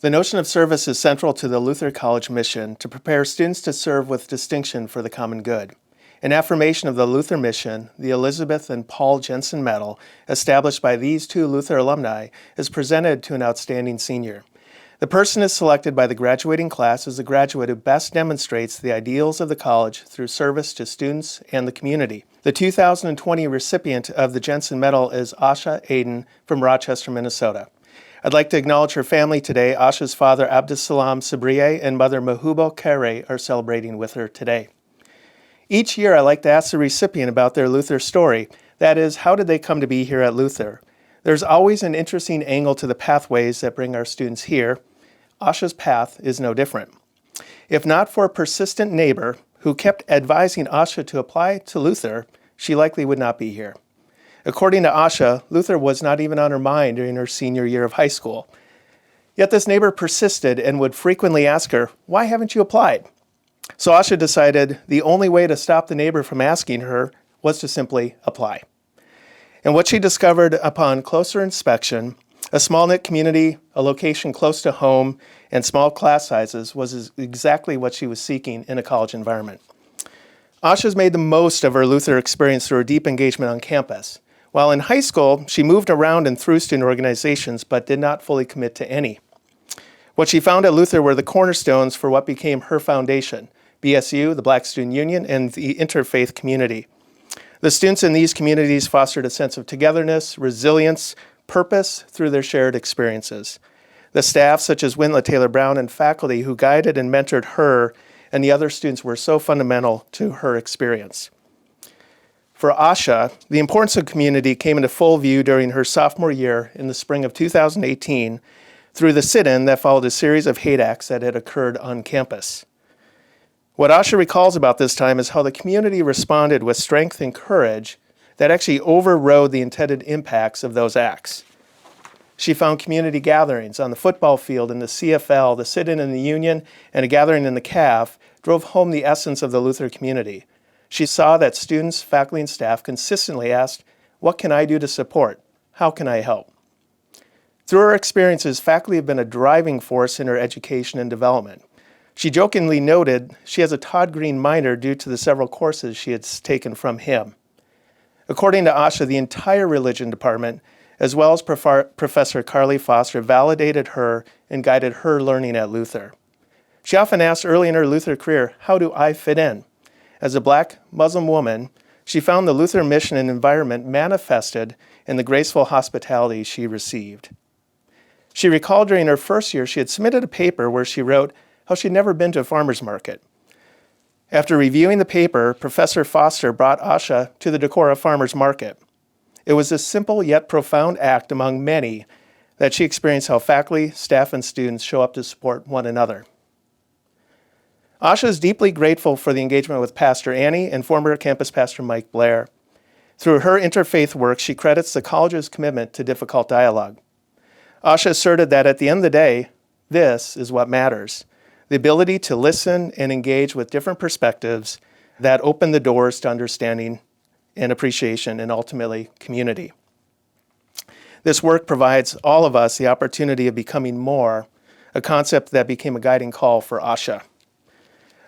The notion of service is central to the Luther College mission to prepare students to serve with distinction for the common good. In affirmation of the Luther mission, the Elizabeth and Paul Jensen Medal, established by these two Luther alumni, is presented to an outstanding senior. The person is selected by the graduating class as the graduate who best demonstrates the ideals of the college through service to students and the community. The 2020 recipient of the Jensen Medal is Asha Aiden from Rochester, Minnesota. I'd like to acknowledge her family today. Asha's father, Abdussalam Sabriye, and mother, Mahubo Kare, are celebrating with her today. Each year, I like to ask the recipient about their Luther story. That is, how did they come to be here at Luther? There's always an interesting angle to the pathways that bring our students here. Asha's path is no different. If not for a persistent neighbor who kept advising Asha to apply to Luther, she likely would not be here. According to Asha, Luther was not even on her mind during her senior year of high school. Yet this neighbor persisted and would frequently ask her, "Why haven't you applied?" So Asha decided the only way to stop the neighbor from asking her was to simply apply. And what she discovered upon closer inspection, a small-knit community, a location close to home, and small class sizes was exactly what she was seeking in a college environment. Asha's made the most of her Luther experience through her deep engagement on campus. While in high school, she moved around and through student organizations, but did not fully commit to any. What she found at Luther were the cornerstones for what became her foundation: BSU, the Black Student Union, and the interfaith community. The students in these communities fostered a sense of togetherness, resilience, purpose through their shared experiences. The staff, such as Wintla Taylor Brown, and faculty who guided and mentored her and the other students were so fundamental to her experience. For Asha, the importance of community came into full view during her sophomore year in the spring of 2018 through the sit-in that followed a series of hate acts that had occurred on campus. What Asha recalls about this time is how the community responded with strength and courage that actually overrode the intended impacts of those acts. She found community gatherings on the football field in the CFL, the sit-in in the Union, and a gathering in the CAF drove home the essence of the Luther community. She saw that students, faculty, and staff consistently asked, "What can I do to support? How can I help?" Through her experiences, faculty have been a driving force in her education and development. She jokingly noted she has a Todd Green minor due to the several courses she had taken from him. According to Asha, the entire religion department, as well as Professor Carly Foster, validated her and guided her learning at Luther. She often asked early in her Luther career, "How do I fit in?" As a Black Muslim woman, she found the Luther mission and environment manifested in the graceful hospitality she received. She recalled during her first year she had submitted a paper where she wrote how she'd never been to a farmer's market. After reviewing the paper, Professor Foster brought Asha to the Decorah Farmer's Market. It was a simple yet profound act among many that she experienced how faculty, staff, and students show up to support one another. Asha is deeply grateful for the engagement with Pastor Annie and former campus pastor Mike Blair. Through her interfaith work, she credits the college's commitment to difficult dialogue. Asha asserted that at the end of the day, this is what matters: the ability to listen and engage with different perspectives that open the doors to understanding and appreciation and ultimately community. This work provides all of us the opportunity of becoming more, a concept that became a guiding call for Asha.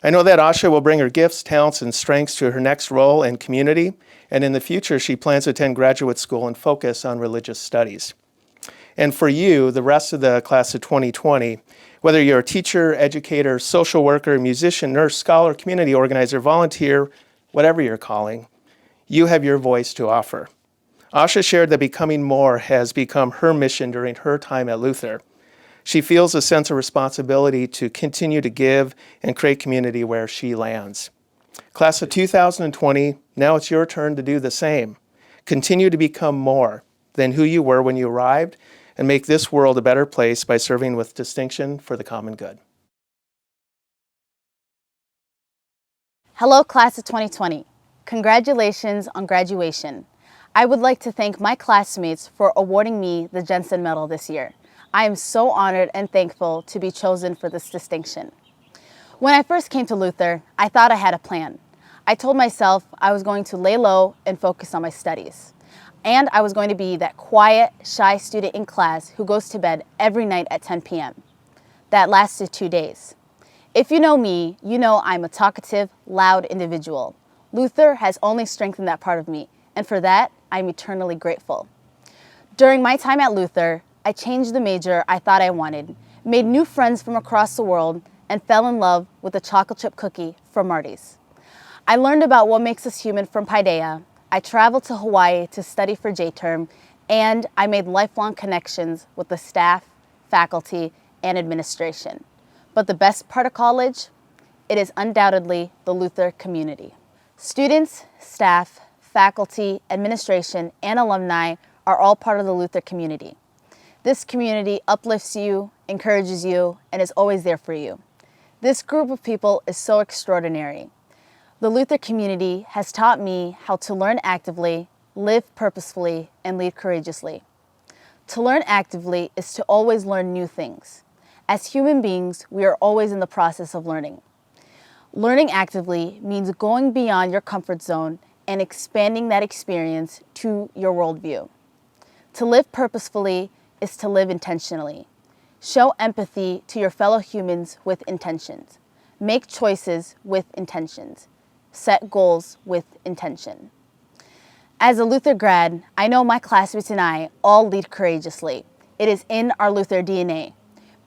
I know that Asha will bring her gifts, talents, and strengths to her next role in community, and in the future she plans to attend graduate school and focus on religious studies. And for you, the rest of the class of 2020, whether you're a teacher, educator, social worker, musician, nurse, scholar, community organizer, volunteer, whatever your calling, you have your voice to offer. Asha shared that becoming more has become her mission during her time at Luther. She feels a sense of responsibility to continue to give and create community where she lands. Class of 2020, now it's your turn to do the same. Continue to become more than who you were when you arrived, and make this world a better place by serving with distinction for the common good. Hello, class of 2020. Congratulations on graduation. I would like to thank my classmates for awarding me the Jensen Medal this year. I am so honored and thankful to be chosen for this distinction. When I first came to Luther, I thought I had a plan. I told myself I was going to lay low and focus on my studies. And I was going to be that quiet, shy student in class who goes to bed every night at 10 p.m. that lasted 2 days. If you know me, you know I'm a talkative, loud individual. Luther has only strengthened that part of me, and for that, I'm eternally grateful. During my time at Luther, I changed the major I thought I wanted, made new friends from across the world, and fell in love with a chocolate chip cookie from Marty's. I learned about what makes us human from Paideia. I traveled to Hawaii to study for J-term, and I made lifelong connections with the staff, faculty, and administration. But the best part of college? It is undoubtedly the Luther community. Students, staff, faculty, administration, and alumni are all part of the Luther community. This community uplifts you, encourages you, and is always there for you. This group of people is so extraordinary. The Luther community has taught me how to learn actively, live purposefully, and lead courageously. To learn actively is to always learn new things. As human beings, we are always in the process of learning. Learning actively means going beyond your comfort zone and expanding that experience to your worldview. To live purposefully is to live intentionally. Show empathy to your fellow humans with intentions. Make choices with intentions. Set goals with intention. As a Luther grad, I know my classmates and I all lead courageously. It is in our Luther DNA.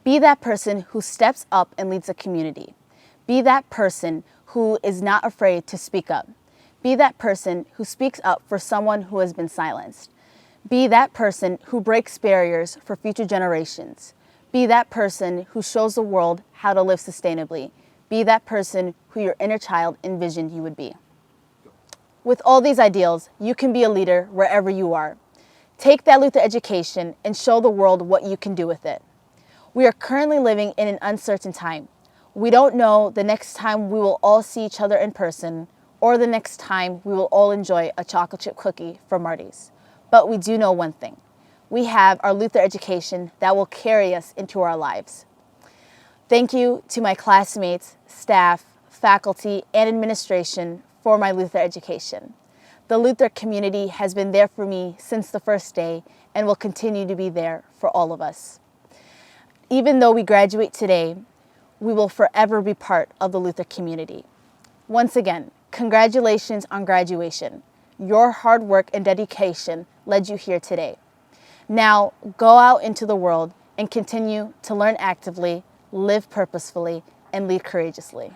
Be that person who steps up and leads a community. Be that person who is not afraid to speak up. Be that person who speaks up for someone who has been silenced. Be that person who breaks barriers for future generations. Be that person who shows the world how to live sustainably. Be that person who your inner child envisioned you would be. With all these ideals, you can be a leader wherever you are. Take that Luther education and show the world what you can do with it. We are currently living in an uncertain time. We don't know the next time we will all see each other in person or the next time we will all enjoy a chocolate chip cookie from Marty's. But we do know one thing. We have our Luther education that will carry us into our lives. Thank you to my classmates, staff, faculty, and administration for my Luther education. The Luther community has been there for me since the first day and will continue to be there for all of us. Even though we graduate today, we will forever be part of the Luther community. Once again, congratulations on graduation. Your hard work and dedication led you here today. Now, go out into the world and continue to learn actively, live purposefully, and lead courageously.